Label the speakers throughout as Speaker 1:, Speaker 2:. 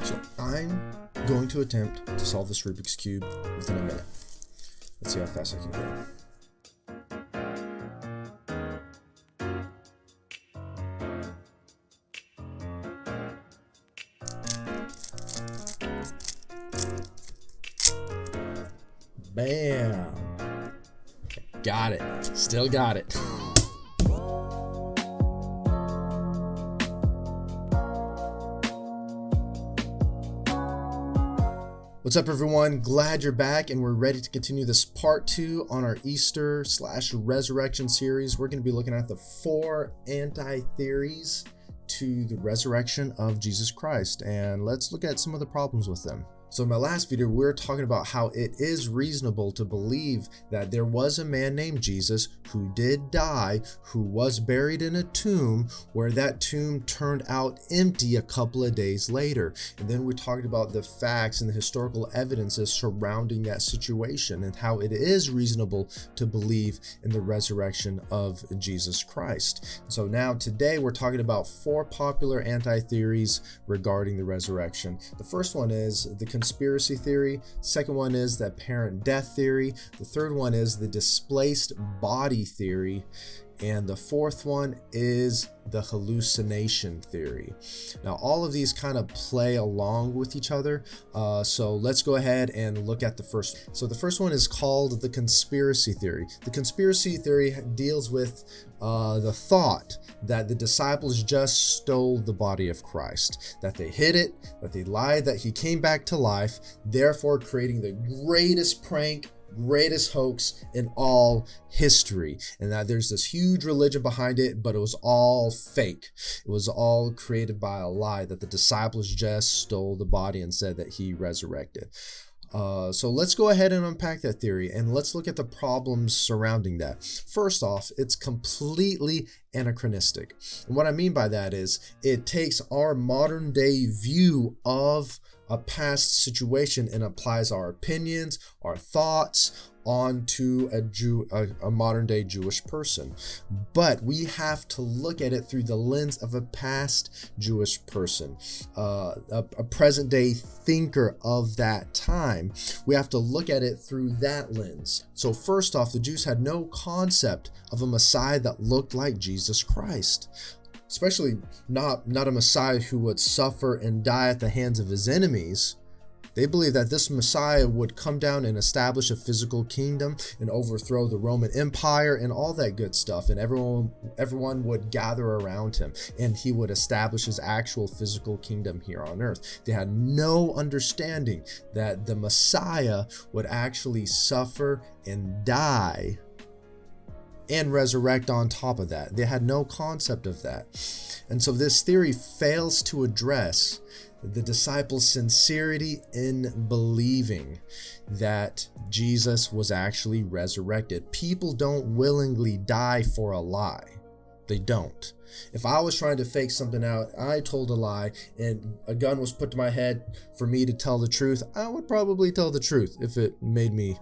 Speaker 1: So I'm going to attempt to solve this Rubik's Cube within a minute. Let's see how fast I can go. Bam! Got it. Still got it. What's up, everyone? Glad you're back, and we're ready to continue this part 2 on our Easter/resurrection series. We're going to be looking at the 4 anti-theories to the resurrection of Jesus Christ, and let's look at some of the problems with them. So in my last video, we were talking about how it is reasonable to believe that there was a man named Jesus who did die, who was buried in a tomb, where that tomb turned out empty a couple of days later. And then we talked about the facts and the historical evidences surrounding that situation and how it is reasonable to believe in the resurrection of Jesus Christ. So now today we're talking about 4 popular anti-theories regarding the resurrection. The first one is the conspiracy theory. Second one is the apparent death theory. The third one is the displaced body theory. And the fourth one is the hallucination theory. Now, all of these kind of play along with each other. So let's go ahead and look at the first. So the first one is called the conspiracy theory. The conspiracy theory deals with the thought that the disciples just stole the body of Christ, that they hid it, that they lied, that he came back to life, therefore creating the greatest prank, greatest hoax in all history, and that there's this huge religion behind it, but it was all fake. It was all created by a lie, that the disciples just stole the body and said that he resurrected. So let's go ahead and unpack that theory, and let's look at the problems surrounding that. First off, it's completely anachronistic. And what I mean by that is it takes our modern day view of a past situation and applies our opinions, our thoughts onto a modern day Jewish person. But we have to look at it through the lens of a past Jewish person, a present day thinker of that time. We have to look at it through that lens. So first off, the Jews had no concept of a Messiah that looked like Jesus Christ. Especially not a Messiah who would suffer and die at the hands of his enemies. They believed that this Messiah would come down and establish a physical kingdom and overthrow the Roman Empire and all that good stuff, and everyone would gather around him, and he would establish his actual physical kingdom here on earth. They had no understanding that the Messiah would actually suffer and die and resurrect on top of that. They had no concept of that. And so this theory fails to address the disciples' sincerity in believing that Jesus was actually resurrected. People don't willingly die for a lie. They don't. If I was trying to fake something out, I told a lie, and a gun was put to my head for me to tell the truth, I would probably tell the truth if it made me,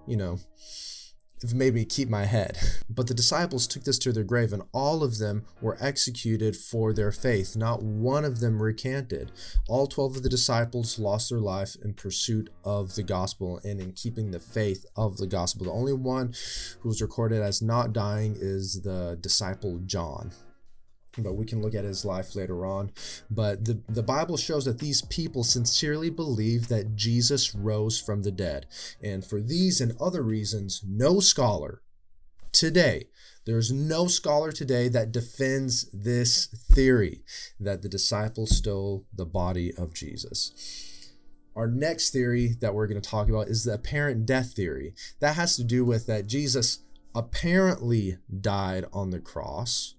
Speaker 1: if it made me keep my head. But the disciples took this to their grave, and all of them were executed for their faith. Not one of them recanted. All 12 of the disciples lost their life in pursuit of the gospel and in keeping the faith of the gospel. The only one who was recorded as not dying is the disciple John. But we can look at his life later on. But the Bible shows that these people sincerely believe that Jesus rose from the dead. And for these and other reasons, no scholar today, there's no scholar today that defends this theory that the disciples stole the body of Jesus. Our next theory that we're going to talk about is the apparent death theory. That has to do with that Jesus apparently died on the cross,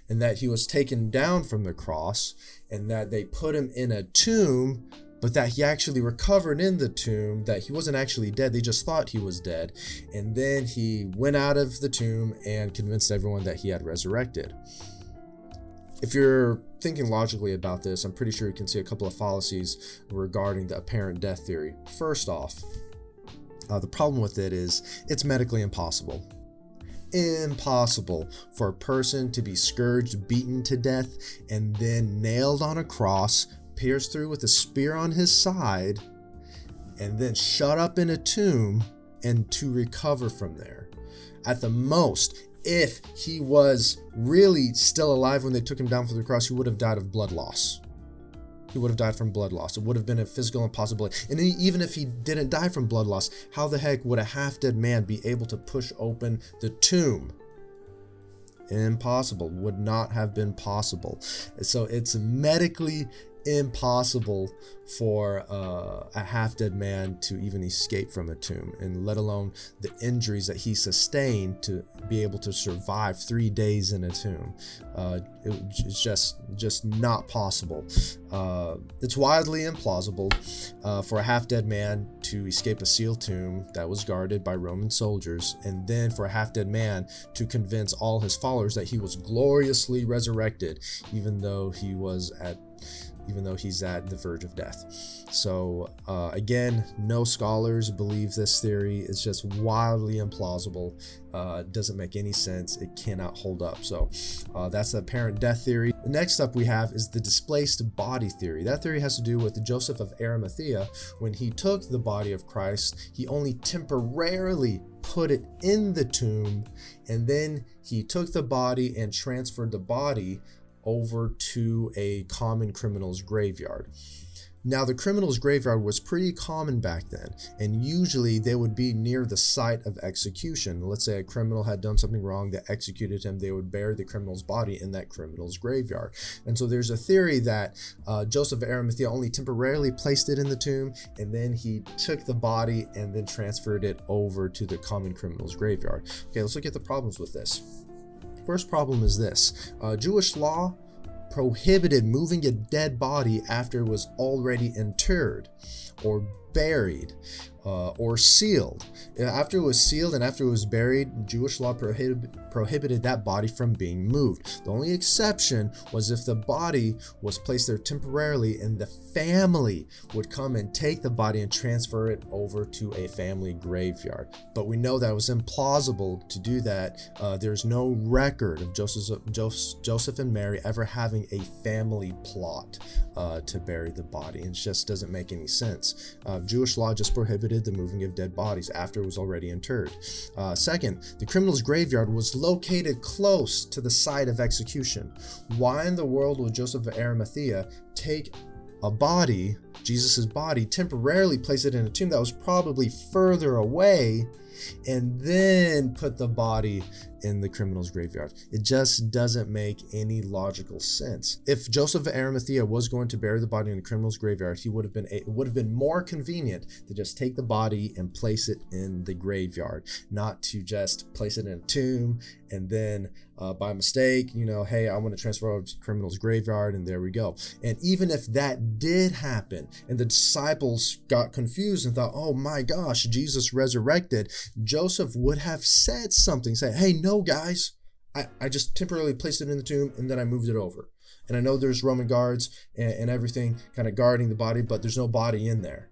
Speaker 1: and that he was taken down from the cross, and that they put him in a tomb, but that he actually recovered in the tomb, that he wasn't actually dead. They just thought he was dead. And then he went out of the tomb and convinced everyone that he had resurrected. If you're thinking logically about this, I'm pretty sure you can see a couple of fallacies regarding the apparent death theory. First off, the problem with it is it's medically impossible. Impossible for a person to be scourged, beaten to death, and then nailed on a cross, pierced through with a spear on his side, and then shut up in a tomb and to recover from there. At the most, if he was really still alive when they took him down from the cross, he would have died of blood loss. He would have died from blood loss. It would have been a physical impossibility. And even if he didn't die from blood loss, how the heck would a half-dead man be able to push open the tomb? Impossible. Would not have been possible. So it's medically impossible for a half-dead man to even escape from a tomb, and let alone the injuries that he sustained to be able to survive 3 days in a tomb. It's just not possible. It's wildly implausible for a half-dead man to escape a sealed tomb that was guarded by Roman soldiers, and then for a half-dead man to convince all his followers that he was gloriously resurrected, even though he's at the verge of death. So again, no scholars believe this theory. It's just wildly implausible. It doesn't make any sense. It cannot hold up. So that's the apparent death theory. The next up we have is the displaced body theory. That theory has to do with Joseph of Arimathea. When he took the body of Christ, he only temporarily put it in the tomb, and then he took the body and transferred the body over to a common criminal's graveyard. Now, the criminal's graveyard was pretty common back then, and usually they would be near the site of execution. Let's say a criminal had done something wrong, they executed him, they would bury the criminal's body in that criminal's graveyard. And so there's a theory that Joseph of Arimathea only temporarily placed it in the tomb, and then he took the body and then transferred it over to the common criminal's graveyard. Okay, let's look at the problems with this. First problem is this. Jewish law prohibited moving a dead body after it was already interred or buried or sealed. After it was sealed and after it was buried, Jewish law prohibited that body from being moved. The only exception was if the body was placed there temporarily and the family would come and take the body and transfer it over to a family graveyard. But we know that was implausible to do that. There's no record of Joseph and Mary ever having a family plot to bury the body. It just doesn't make any sense. Jewish law just prohibited the moving of dead bodies after it was already interred. Second, the criminal's graveyard was located close to the site of execution. Why in the world would Joseph of Arimathea take a body, Jesus's body, temporarily place it in a tomb that was probably further away, and then put the body in the criminal's graveyard? It just doesn't make any logical sense. If Joseph of Arimathea was going to bury the body in the criminal's graveyard, it would have been more convenient to just take the body and place it in the graveyard, not to just place it in a tomb and then by mistake, hey, I want to transfer over to the criminal's graveyard, and there we go. And even if that did happen and the disciples got confused and thought, oh my gosh, Jesus resurrected, Joseph would have said something, say, hey, no guys, I just temporarily placed it in the tomb and then I moved it over. And I know there's Roman guards and everything kind of guarding the body, but there's no body in there.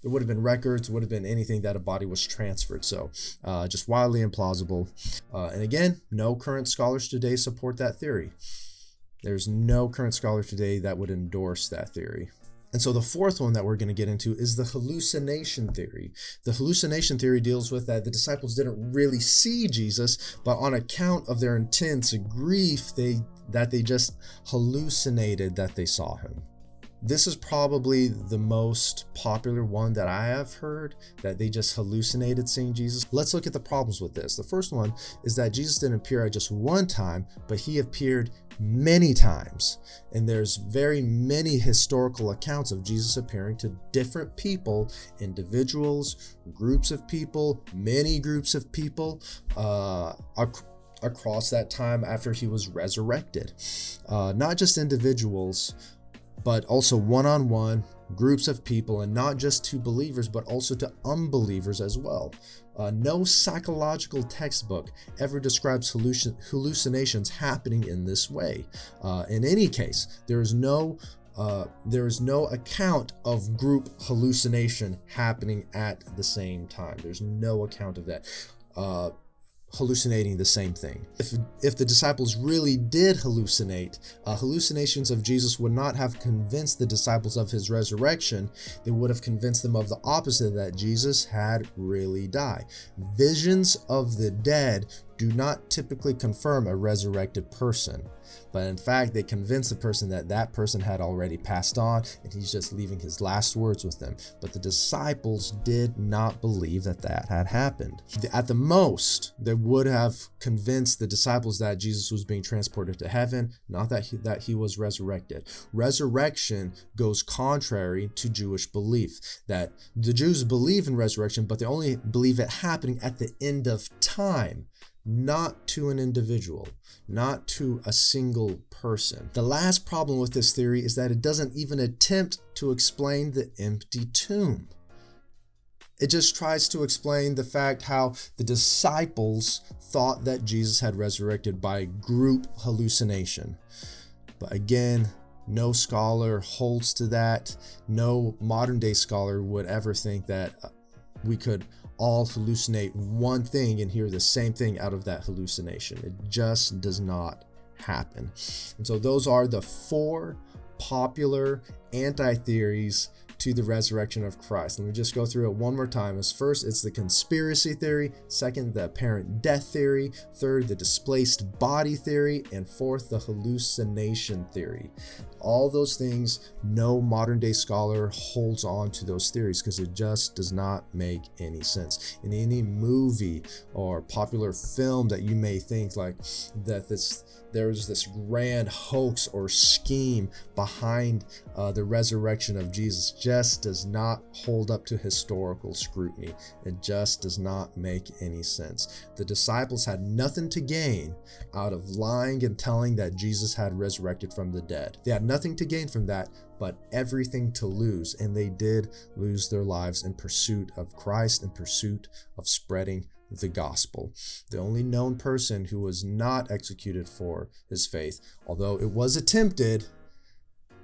Speaker 1: There would have been records, would have been anything that a body was transferred. So just wildly implausible. And again, no current scholars today support that theory. There's no current scholar today that would endorse that theory. And so the fourth one that we're going to get into is the hallucination theory. The hallucination theory deals with that the disciples didn't really see Jesus, but on account of their intense grief, they just hallucinated that they saw him. This is probably the most popular one that I have heard, that they just hallucinated seeing Jesus. Let's look at the problems with this. The first one is that Jesus didn't appear at just one time, but he appeared many times. And there's very many historical accounts of Jesus appearing to different people, individuals, groups of people, many groups of people, across that time after he was resurrected. Not just individuals, but also one-on-one groups of people, and not just to believers, but also to unbelievers as well. No psychological textbook ever describes hallucinations happening in this way. In any case, there is no account of group hallucination happening at the same time. There's no account of that. hallucinating the same thing. If the disciples really did hallucinate, hallucinations of Jesus would not have convinced the disciples of his resurrection. They would have convinced them of the opposite, that Jesus had really died. Visions of the dead do not typically confirm a resurrected person, but in fact they convince the person that that person had already passed on and he's just leaving his last words with them. But the disciples did not believe that that had happened. At the most, they would have convinced the disciples that Jesus was being transported to heaven, not that he was resurrected. Resurrection goes contrary to Jewish belief, that the Jews believe in resurrection, but they only believe it happening at the end of time, not to an individual, not to a single person. The last problem with this theory is that it doesn't even attempt to explain the empty tomb. It just tries to explain the fact how the disciples thought that Jesus had resurrected by group hallucination. But again, no scholar holds to that. No modern day scholar would ever think that we could all hallucinate one thing and hear the same thing out of that hallucination. It just does not happen. And so those are the 4 popular anti-theories to the resurrection of Christ. Let me just go through it one more time. As first, it's the conspiracy theory. Second, the apparent death theory. Third, the displaced body theory. And fourth, the hallucination theory. All those things, no modern day scholar holds on to those theories because it just does not make any sense. In any movie or popular film that you may think like that there's this grand hoax or scheme behind the resurrection of Jesus, just does not hold up to historical scrutiny. It just does not make any sense. The disciples had nothing to gain out of lying and telling that Jesus had resurrected from the dead. They had nothing to gain from that, but everything to lose, and they did lose their lives in pursuit of Christ, in pursuit of spreading the gospel. The only known person who was not executed for his faith, although it was attempted,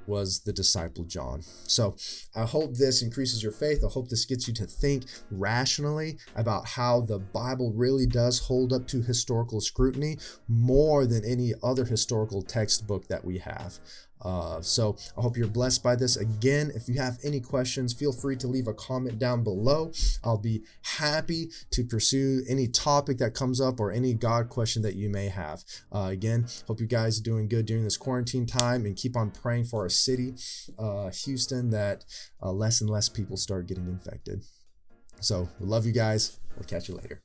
Speaker 1: was the disciple John. So I hope this increases your faith. I hope this gets you to think rationally about how the Bible really does hold up to historical scrutiny more than any other historical textbook that we have. So I hope you're blessed by this. Again, if you have any questions, feel free to leave a comment down below. I'll be happy to pursue any topic that comes up or any God question that you may have. Again, hope you guys are doing good during this quarantine time, and keep on praying for our city, Houston, that less and less people start getting infected. So we love you guys. We'll catch you later.